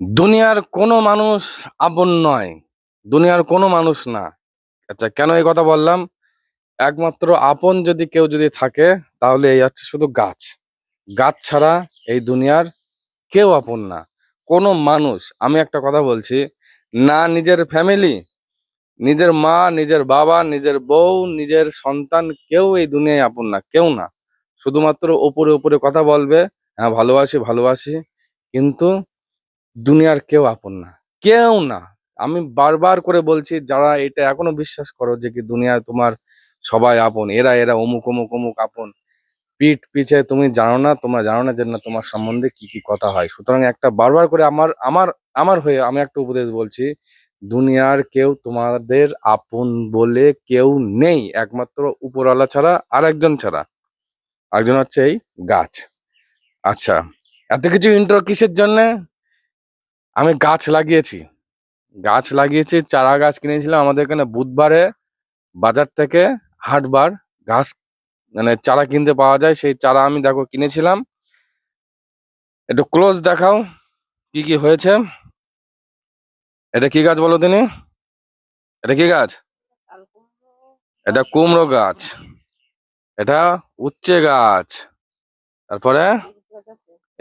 দুনিয়ার কোনো মানুষ আপন নয়। দুনিয়ার কোনো মানুষ না। আচ্ছা, কেন এই কথা বললাম? একমাত্র আপন যদি কেউ থাকে তাহলে এই হচ্ছে শুধু গাছ। গাছ ছাড়া এই দুনিয়ার কেউ আপন না। কোনো মানুষ, আমি একটা কথা বলছি, না নিজের ফ্যামিলি, নিজের মা, নিজের বাবা, নিজের বউ, নিজের সন্তান কেউ এই দুনিয়ায় আপন না, কেউ না। শুধুমাত্র ওপরে কথা বলবে, হ্যাঁ ভালোবাসি, ভালোবাসি। কিন্তু দুনিয়ার কেউ আপন না। কেউ না। আমি বারবার করে বলছি, যারা এটা এখনো বিশ্বাস করো যে কি দুনিয়ায় তোমার সবাই আপন, এরা অমুক আপন। পিঠ পিছে তুমি জানো না, তোমরা জানো না যে না তোমার সম্বন্ধে কি কথা হয়। সুতরাং একটা বারবার করে আমার আমার আমার হয়ে আমি একটা উপদেশ বলছি, দুনিয়ার কেউ তোমাদের আপন বলে কেউ নেই, একমাত্র উপরওয়ালা ছাড়া আরেকজন ছাড়া। আরেকজন হচ্ছে এই গাছ। আচ্ছা, এত কিছু ইন্ট্রো কিসের জন্যে? আমি গাছ লাগিয়েছি, চারা গাছ কিনেছিলাম আমাদের এখানে বুধবারে বাজার থেকে, হাটবার। গাছ মানে চারা কিনতে পাওয়া যায়, সেই চারা আমি দেখো কিনেছিলাম। একটু ক্লোজ দেখাও কি কি হয়েছে। এটা কি গাছ বলো দিনি? এটা কি গাছ? এটা কুমড়ো গাছ। এটা উচ্ছে গাছ। তারপরে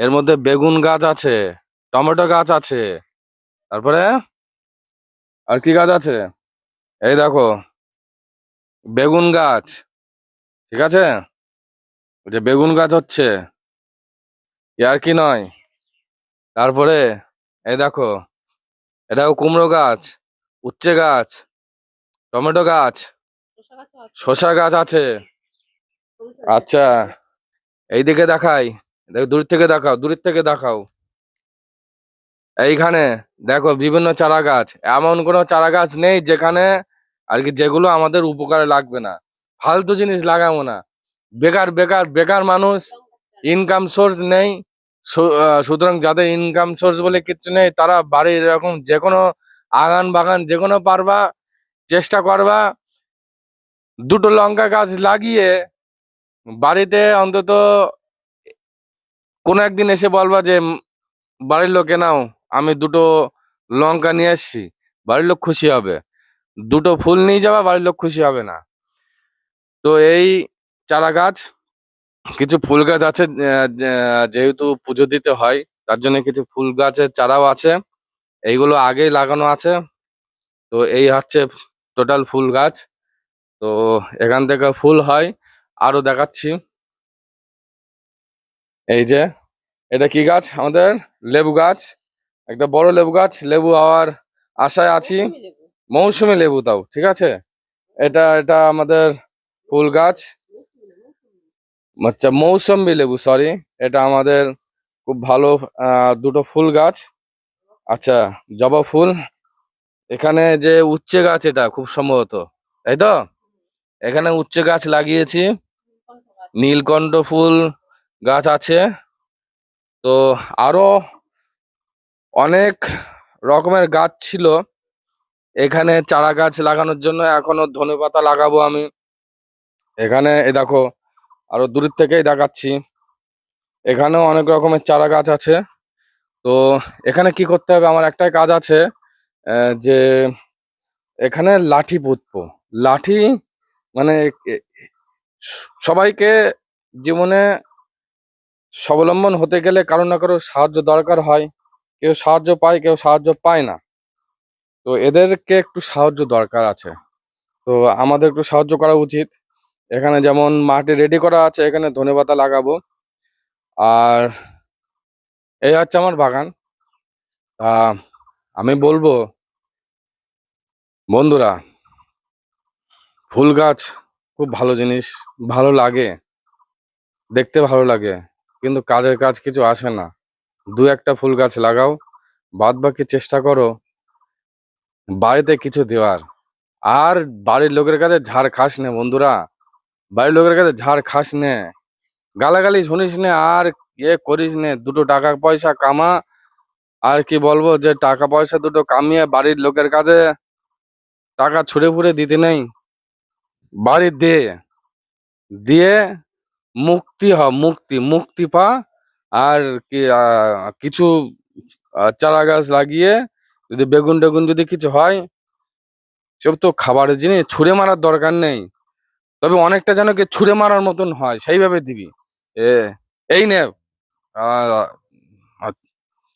এর মধ্যে বেগুন গাছ আছে, টমেটো গাছ আছে। তারপরে আর কি গাছ আছে? এই দেখো, বেগুন গাছ। ঠিক আছে, ওই যে বেগুন গাছ হচ্ছে, আর কি নয়। তারপরে এই দেখো, এটাও কুমড়ো গাছ, উচ্ছে গাছ, টমেটো গাছ, শসা গাছ আছে। আচ্ছা, এইদিকে দেখাই, দূর থেকে দেখাও, দূরের থেকে দেখাও। এইখানে দেখো বিভিন্ন চারা গাছ। এমন কোনো চারা গাছ নেই যেখানে আর কি যেগুলো আমাদের উপকারে লাগবে না। ফালতু জিনিস লাগাবো না। বেকার বেকার বেকার মানুষ, ইনকাম সোর্স নেই। সুতরাং যাদের ইনকাম সোর্স বলে কিচ্ছু নেই, তারা বাড়ির এরকম যে কোনো আগান বাগান যে কোনো পারবা, চেষ্টা করবা দুটো লঙ্কা গাছ লাগিয়ে বাড়িতে অন্তত কোনো একদিন এসে বলবা যে বাড়ির লোকে নাও, আমি দুটো লঙ্কা নিয়ে এসছি। বাড়ির লোক খুশি হবে। দুটো ফুল নিয়ে যাবা, বাড়ির লোক খুশি হবে না। তো এই চারা গাছ, কিছু ফুল গাছ আছে, যেহেতু পুজো দিতে হয় তার জন্য কিছু ফুল গাছের চারাও আছে। এইগুলো আগেই লাগানো আছে। তো এই হচ্ছে টোটাল ফুল গাছ। তো এখান থেকে ফুল হয়। আরো দেখাচ্ছি, এই যে এটা কি গাছ আমাদের? লেবু গাছ। একটা বড় লেবু গাছ, লেবু হওয়ার আশায় আছি। মৌসুমী লেবু, তাও ঠিক আছে। এটা আমাদের ফুল গাছ। আচ্ছা, মৌসুমী লেবু, সরি। এটা আমাদের খুব ভালো দুটো ফুল গাছ। আচ্ছা, জবা ফুল। এখানে যে উচ্ছে গাছ, এটা খুব সম্ভবত, তাই তো? এখানে উচ্ছে গাছ লাগিয়েছি। নীলকণ্ঠ ফুল গাছ আছে। তো আরো অনেক রকমের গাছ ছিল এখানে চারা গাছ লাগানোর জন্য। এখনো ধনেপাতা লাগাবো আমি এখানে। এ দেখো, আরো দূরের থেকেই দেখাচ্ছি, এখানেও অনেক রকমের চারা গাছ আছে। তো এখানে কি করতে হবে, আমার একটাই কাজ আছে, যে এখানে লাঠি পুঁতবো। লাঠি মানে এ- সবাইকে জীবনে স্বাবলম্বন হতে গেলে কারো না কারো সাহায্য দরকার হয়। কেউ সাহায্য পায়, কেউ সাহায্য পায় না। তো এদেরকে একটু সাহায্য দরকার আছে। তো আমাদের একটু সাহায্য করা উচিত। এখানে যেমন মাটি রেডি করা আছে, এখানে ধনেপাতা লাগাবো। আর এই হচ্ছে আমার বাগান। আহ আমি বলবো বন্ধুরা, ফুল গাছ খুব ভালো জিনিস, ভালো লাগে, দেখতে ভালো লাগে, কিন্তু কাজের কাজ কিছু আসে না। দু একটা ফুল গাছ লাগাও, বাদ বাকি চেষ্টা করো বাড়িতে কিছু দেওয়ার। আর বাড়ির লোকের কাছে ঝাড় খাস নে বন্ধুরা, বাড়ির লোকের কাছে ঝাড় খাস নে, গালাগালি শুনিস নে, আর করিস নে। দুটো টাকা পয়সা কামা। আর কি বলবো, যে টাকা পয়সা দুটো কামিয়ে বাড়ির লোকের কাছে টাকা ছুঁড়ে ফুঁড়ে দিতে নেই। বাড়ি দে, দিয়ে মুক্তি হ, মুক্তি মুক্তি পা। আর কি কিছু চারা গাছ লাগিয়ে যদি বেগুন টেগুন যদি কিছু হয়, সব তো খাবারের জিনিস, ছুঁড়ে মারার দরকার নেই। তবে অনেকটা যেন কি ছুঁড়ে মারার মতন হয় সেইভাবে দিবি। এ এই নে, আহ,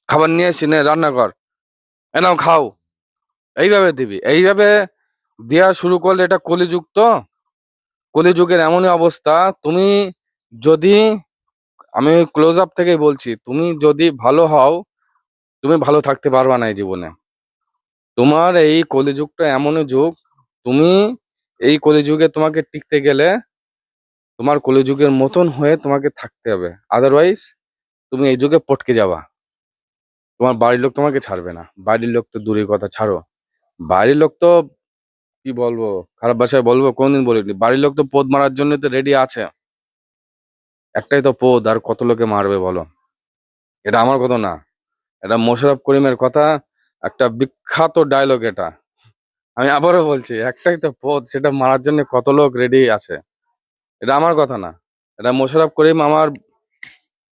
খাবার নিয়ে এসছি, নে রান্না কর, এ নাও খাও, এইভাবে দিবি। এইভাবে দেওয়া শুরু করলে, এটা কলিযুগ তো, কলিযুগের এমনই অবস্থা। তুমি যদি, আমি ক্লোজ আপ থেকেই বলছি, তুমি যদি ভালো হও, তুমি ভালো থাকতে পারবা না এই জীবনে। তোমার এই কলিযুগটা এমনই যুগ, তুমি এই কলিযুগে তোমাকে টিকতে গেলে তোমার কলিযুগের মতন হয়ে তোমাকে থাকতে হবে, আদারওয়াইজ তুমি এই যুগে পটকে যাবা। তোমার বাড়ির লোক তোমাকে ছাড়বে না। বাড়ির লোক তো দূরের কথা, ছাড়ো। বাড়ির লোক তো কি বলবো, খারাপ ভাষায় বলবো, কোনদিন বলিনি। বাড়ির লোক তো পোদ মারার জন্য তো রেডি আছে। একটাই তো পোদ, আর কত লোকে মারবে বলো? এটা আমার কথা না, এটা মোশাররফ করিমের কথা, একটা বিখ্যাত ডায়লগ এটা। আমি আবারও বলছি, একটাই তো পথ, সেটা মারার জন্য কত লোক রেডি আছে। এটা আমার কথা না, এটা মোশাররফ করিম আমার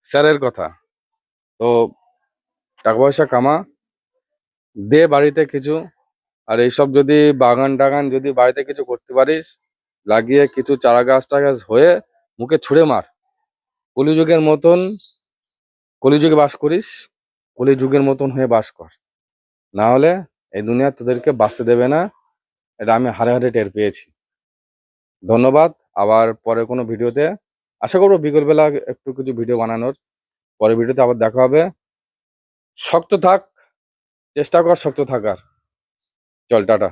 স্যারের কথা। তো টাকা পয়সা কামা, দে বাড়িতে কিছু। আর এইসব যদি বাগান টাগান যদি বাড়িতে কিছু করতে পারিস, লাগিয়ে কিছু চারা গাছ টাগাছ হয়ে মুখে ছুঁড়ে মার। কলিযুগের মতন, কলিযুগে বাস করিস, কলিযুগের মতন হয়ে বাস কর। না হলে এই দুনিয়া তোদেরকে বাঁচতে দেবে না। এটা আমি হাড়ে হাড়ে টের পেয়েছি। ধন্যবাদ। আবার পরে কোনো ভিডিওতে আশা করবো বিকেলবেলা একটু কিছু ভিডিও বানানোর। পরের ভিডিওতে আবার দেখা হবে। শক্ত থাক, চেষ্টা কর শক্ত থাকার। চল, টাটা।